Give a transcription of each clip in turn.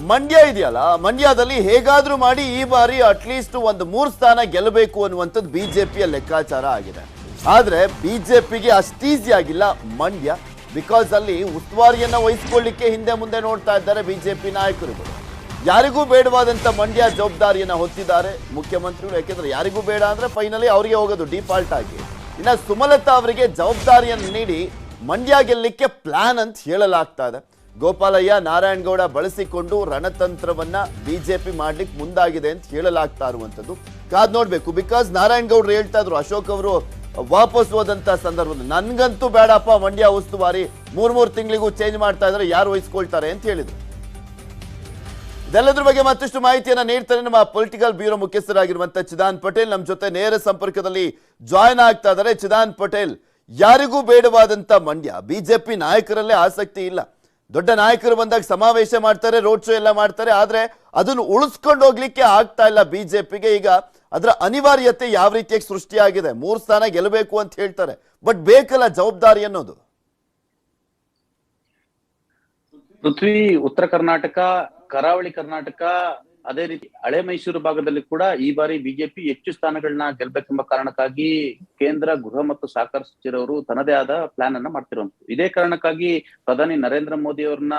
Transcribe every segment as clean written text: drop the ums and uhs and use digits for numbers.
ಮಂಡ್ಯ ಇದೆಯಲ್ಲ, ಮಂಡ್ಯದಲ್ಲಿ ಹೇಗಾದ್ರೂ ಮಾಡಿ ಈ ಬಾರಿ ಅಟ್ಲೀಸ್ಟ್ ಒಂದು 3 ಸ್ಥಾನ ಗೆಲ್ಲಬೇಕು ಅನ್ನುವಂಥದ್ದು ಬಿಜೆಪಿಯ ಲೆಕ್ಕಾಚಾರ ಆಗಿದೆ. ಆದ್ರೆ ಬಿಜೆಪಿಗೆ ಅಷ್ಟು ಈಸಿ ಆಗಿಲ್ಲ ಮಂಡ್ಯ. ಬಿಕಾಸ್ ಅಲ್ಲಿ ಉಸ್ತುವಾರಿಯನ್ನ ವಹಿಸಿಕೊಳ್ಳಿಕ್ಕೆ ಹಿಂದೆ ಮುಂದೆ ನೋಡ್ತಾ ಇದ್ದಾರೆ ಬಿಜೆಪಿ ನಾಯಕರುಗಳು. ಯಾರಿಗೂ ಬೇಡವಾದಂತ ಮಂಡ್ಯ ಜವಾಬ್ದಾರಿಯನ್ನ ಹೊತ್ತಿದ್ದಾರೆ ಮುಖ್ಯಮಂತ್ರಿಗಳು. ಯಾಕೆಂದ್ರೆ ಯಾರಿಗೂ ಬೇಡ ಅಂದ್ರೆ ಫೈನಲಿ ಅವರಿಗೆ ಹೋಗೋದು ಡಿಫಾಲ್ಟ್ ಆಗಿ. ಇನ್ನ ಸುಮಲತಾ ಅವರಿಗೆ ಜವಾಬ್ದಾರಿಯನ್ನು ನೀಡಿ ಮಂಡ್ಯ ಗೆಲ್ಲಲಿಕ್ಕೆ ಪ್ಲಾನ್ ಅಂತ ಹೇಳಲಾಗ್ತಾ ಇದೆ. ಗೋಪಾಲಯ್ಯ ನಾರಾಯಣಗೌಡ ಬಳಸಿಕೊಂಡು ರಣತಂತ್ರವನ್ನ ಬಿಜೆಪಿ ಮಾಡ್ಲಿಕ್ಕೆ ಮುಂದಾಗಿದೆ ಅಂತ ಹೇಳಲಾಗ್ತಾ ಇರುವಂತದ್ದು. ಕಾದ್ ನೋಡ್ಬೇಕು. ಬಿಕಾಸ್ ನಾರಾಯಣಗೌಡರು ಹೇಳ್ತಾ ಇದ್ರು ಅಶೋಕ್ ಅವರು ವಾಪಸ್ ಹೋದಂತ ಸಂದರ್ಭದಲ್ಲಿ, ನನ್ಗಂತೂ ಬೇಡಪ್ಪ ಮಂಡ್ಯ ಉಸ್ತುವಾರಿ, 3 ತಿಂಗಳಿಗೂ ಚೇಂಜ್ ಮಾಡ್ತಾ ಇದ್ರೆ ಯಾರು ವಹಿಸ್ಕೊಳ್ತಾರೆ ಅಂತ ಹೇಳಿದ್ರು. ಇದೆಲ್ಲದ್ರ ಬಗ್ಗೆ ಮತ್ತಷ್ಟು ಮಾಹಿತಿಯನ್ನ ನೀಡ್ತಾರೆ ನಮ್ಮ ಪೊಲಿಟಿಕಲ್ ಬ್ಯೂರೋ ಮುಖ್ಯಸ್ಥರಾಗಿರುವಂತಹ ಚಿದಾನ್ ಪಟೇಲ್ ನಮ್ಮ ಜೊತೆ ನೇರ ಸಂಪರ್ಕದಲ್ಲಿ ಜಾಯ್ನ್ ಆಗ್ತಾ ಇದ್ದಾರೆ. ಚಿದಾನ್ ಪಟೇಲ್, ಯಾರಿಗೂ ಬೇಡವಾದಂತ ಮಂಡ್ಯ, ಬಿಜೆಪಿ ನಾಯಕರಲ್ಲೇ ಆಸಕ್ತಿ ಇಲ್ಲ. ದೊಡ್ಡ ನಾಯಕರು ಬಂದಾಗ ಸಮಾವೇಶ ಮಾಡ್ತಾರೆ, ರೋಡ್ ಶೋ ಎಲ್ಲ ಮಾಡ್ತಾರೆ, ಆದ್ರೆ ಅದನ್ನು ಉಳಿಸ್ಕೊಂಡು ಹೋಗ್ಲಿಕ್ಕೆ ಆಗ್ತಾ ಇಲ್ಲ ಬಿಜೆಪಿಗೆ. ಈಗ ಅದರ ಅನಿವಾರ್ಯತೆ ಯಾವ ರೀತಿಯಾಗಿ ಸೃಷ್ಟಿಯಾಗಿದೆ. 3 ಸ್ಥಾನ ಗೆಲ್ಲಬೇಕು ಅಂತ ಹೇಳ್ತಾರೆ, ಬಟ್ ಬೇಕಲ್ಲ ಜವಾಬ್ದಾರಿ ಅನ್ನೋದು. ಪೃಥ್ವಿ, ಉತ್ತರ ಕರ್ನಾಟಕ, ಕರಾವಳಿ ಕರ್ನಾಟಕ, ಅದೇ ರೀತಿ ಹಳೆ ಮೈಸೂರು ಭಾಗದಲ್ಲಿ ಕೂಡ ಈ ಬಾರಿ ಬಿಜೆಪಿ ಹೆಚ್ಚು ಸ್ಥಾನಗಳನ್ನ ಗೆಲ್ಬೇಕೆಂಬ ಕಾರಣಕ್ಕಾಗಿ ಕೇಂದ್ರ ಗೃಹ ಮತ್ತು ಸಹಕಾರ ಸಚಿವರವರು ತನ್ನದೇ ಆದ ಪ್ಲಾನ್ ಅನ್ನ ಮಾಡ್ತಿರುವಂತದ್ದು. ಇದೇ ಕಾರಣಕ್ಕಾಗಿ ಪ್ರಧಾನಿ ನರೇಂದ್ರ ಮೋದಿ ಅವ್ರನ್ನ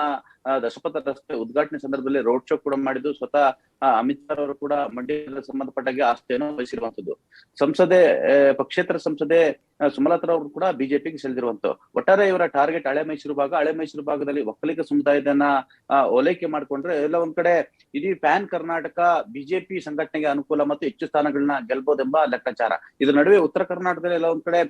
ದಶಪಥ ರಸ್ತೆ ಉದ್ಘಾಟನೆ ಸಂದರ್ಭದಲ್ಲಿ ರೋಡ್ ಶೋ ಕೂಡ ಮಾಡಿದ್ದು. ಸ್ವತಃ ಅಮಿತ್ ಶಾ ಅವರು ಕೂಡ ಮಂಡ್ಯದ ಸಂಬಂಧಪಟ್ಟಾಗೆ ಆಸ್ತಿಯನ್ನು ವಹಿಸಿರುವಂತದ್ದು. ಸಂಸದೆ, ಪಕ್ಷೇತರ ಸಂಸದೆ ಸುಮಲತಾ ಅವರು ಕೂಡ ಬಿಜೆಪಿಗೆ ಸೆಳೆದಿರುವಂತದ್ದು. ಒಟ್ಟಾರೆ ಇವರ ಟಾರ್ಗೆಟ್ ಹಳೆ ಮೈಸೂರು ಭಾಗ. ಹಳೆ ಮೈಸೂರು ಭಾಗದಲ್ಲಿ ಒಕ್ಕಲಿಗ ಸಮುದಾಯದನ್ನ ಓಲೈಕೆ ಮಾಡ್ಕೊಂಡ್ರೆ ಎಲ್ಲ ಒಂದ್ ಕಡೆ ಇಡೀ ಪ್ಯಾನ್ ಕರ್ನಾಟಕ ಬಿಜೆಪಿ ಸಂಘಟನೆಗೆ ಅನುಕೂಲ ಮತ್ತು ಹೆಚ್ಚು ಸ್ಥಾನಗಳನ್ನ ಗೆಲ್ಬಹುದೆಂಬ ಲೆಕ್ಕಾಚಾರ. ಇದ್ರ ನಡುವೆ ಉತ್ತರ ಕರ್ನಾಟಕದಲ್ಲಿ ಎಲ್ಲ ಒಂದ್ ಕಡೆ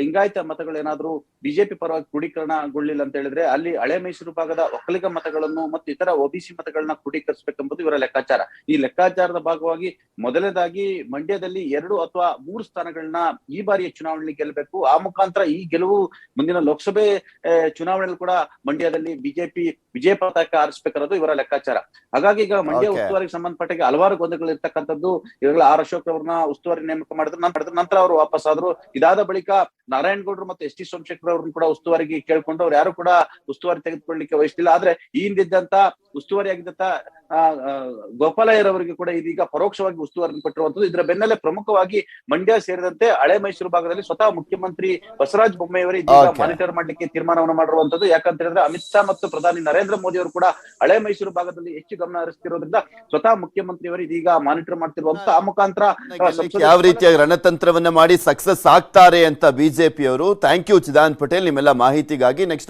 ಲಿಂಗಾಯತ ಮತಗಳೇನಾದ್ರೂ ಬಿಜೆಪಿ ಪರವಾಗಿ ಕ್ರೋಢೀಕರಣಗೊಳ್ಳಿಲ್ಲ ಅಂತ ಹೇಳಿದ್ರೆ ಅಲ್ಲಿ ಹಳೆ ಮೈಸೂರು ಭಾಗದ ಒಕ್ಕಲಿಗ ಮತಗಳನ್ನು ಮತ್ತು ಇತರ ಒಬಿಸಿ ಮತಗಳನ್ನ ಕ್ರೋಢೀಕರಿಸಬೇಕೆಂಬುದು ಇವರ ಲೆಕ್ಕಾಚಾರ. ಈ ಲೆಕ್ಕಾಚಾರದ ಭಾಗವಾಗಿ ಮೊದಲನೇದಾಗಿ ಮಂಡ್ಯದಲ್ಲಿ 2 ಅಥವಾ 3 ಸ್ಥಾನಗಳನ್ನ ಈ ಬಾರಿಯ ಚುನಾವಣೆಯಲ್ಲಿ ಗೆಲ್ಲಬೇಕು. ಆ ಮುಖಾಂತರ ಈ ಗೆಲುವು ಮುಂದಿನ ಲೋಕಸಭೆ ಚುನಾವಣೆಯಲ್ಲಿ ಕೂಡ ಮಂಡ್ಯದಲ್ಲಿ ಬಿಜೆಪಿ ವಿಜಯ ಪತಾಕ ಹಾರಿಸಬೇಕನ್ನೋದು ಇವರ ಲೆಕ್ಕಾಚಾರ. ಹಾಗಾಗಿ ಈಗ ಮಂಡ್ಯ ಉಸ್ತುವಾರಿಗೆ ಸಂಬಂಧಪಟ್ಟಾಗ ಹಲವಾರು ಗೊಂದಲಗಳು ಇರ್ತಕ್ಕಂಥದ್ದು. ಈಗಾಗಲೇ ಆರ್ ಅಶೋಕ್ ಅವ್ರನ್ನ ಉಸ್ತುವಾರಿ ನೇಮಕ ಮಾಡಿದ್ರು, ನಂತರ ಅವರು ವಾಪಸ್ ಆದ್ರು. ಇದಾದ ಬಳಿಕ ನಾರಾಯಣಗೌಡರು ಮತ್ತು ಎಸ್ ಟಿ ಸೋಮಶೇಖರ್ ಅವ್ರನ್ನ ಕೂಡ ಉಸ್ತುವಾರಿಗೆ ಕೇಳ್ಕೊಂಡು ಅವ್ರು ಯಾರು ಕೂಡ ಉಸ್ತುವಾರಿ ತೆಗೆದುಕೊಳ್ಳಲಿಕ್ಕೆ ವಹಿಸಲಿಲ್ಲ. ಆದ್ರೆ ಈ ಹಿಂದಿದ್ದಂತ ಉಸ್ತುವಾರಿ ಆಗಿದ್ದಂತ ಗೋಪಾಲಯ್ಯರವರಿಗೆ ಕೂಡ ಇದೀಗ ಪರೋಕ್ಷವಾಗಿ ಉಸ್ತುವಾರಿ ಕೊಟ್ಟಿರುವಂತದ್ದು. ಇದರ ಬೆನ್ನಲ್ಲೇ ಪ್ರಮುಖವಾಗಿ ಮಂಡ್ಯ ಸೇರಿದಂತೆ ಹಳೆ ಮೈಸೂರು ಭಾಗದಲ್ಲಿ ಸ್ವತಃ ಮುಖ್ಯಮಂತ್ರಿ ಬಸವರಾಜ ಬೊಮ್ಮಾಯಿಯವರು ಇದೀಗ ಮಾನಿಟರ್ ಮಾಡ್ಲಿಕ್ಕೆ ತೀರ್ಮಾನವನ್ನು ಮಾಡಿರುವಂತದ್ದು. ಯಾಕಂತ ಹೇಳಿದ್ರೆ ಅಮಿತ್ ಶಾ ಮತ್ತು ಪ್ರಧಾನಿ ನರೇಂದ್ರ ಮೋದಿ ಅವರು ಕೂಡ ಹಳೆ ಮೈಸೂರು ಭಾಗದಲ್ಲಿ ಹೆಚ್ಚು ಗಮನ ಹರಿಸುತ್ತಿರೋದ್ರಿಂದ ಸ್ವತಃ ಮುಖ್ಯಮಂತ್ರಿಯವರು ಇದೀಗ ಮಾನಿಟರ್ ಮಾಡ್ತಿರುವಂತ ಆ ಮುಖಾಂತರ ಯಾವ ರೀತಿಯಾಗಿ ರಣತಂತ್ರವನ್ನ ಮಾಡಿ ಸಕ್ಸಸ್ ಆಗ್ತಾರೆ ಅಂತ ಬಿಜೆಪಿಯವರು. ಥ್ಯಾಂಕ್ ಯು ಚಿದಾನ್ ಪಟೇಲ್ ನಿಮ್ಮೆಲ್ಲ ಮಾಹಿತಿಗಾಗಿ. ನೆಕ್ಸ್ಟ್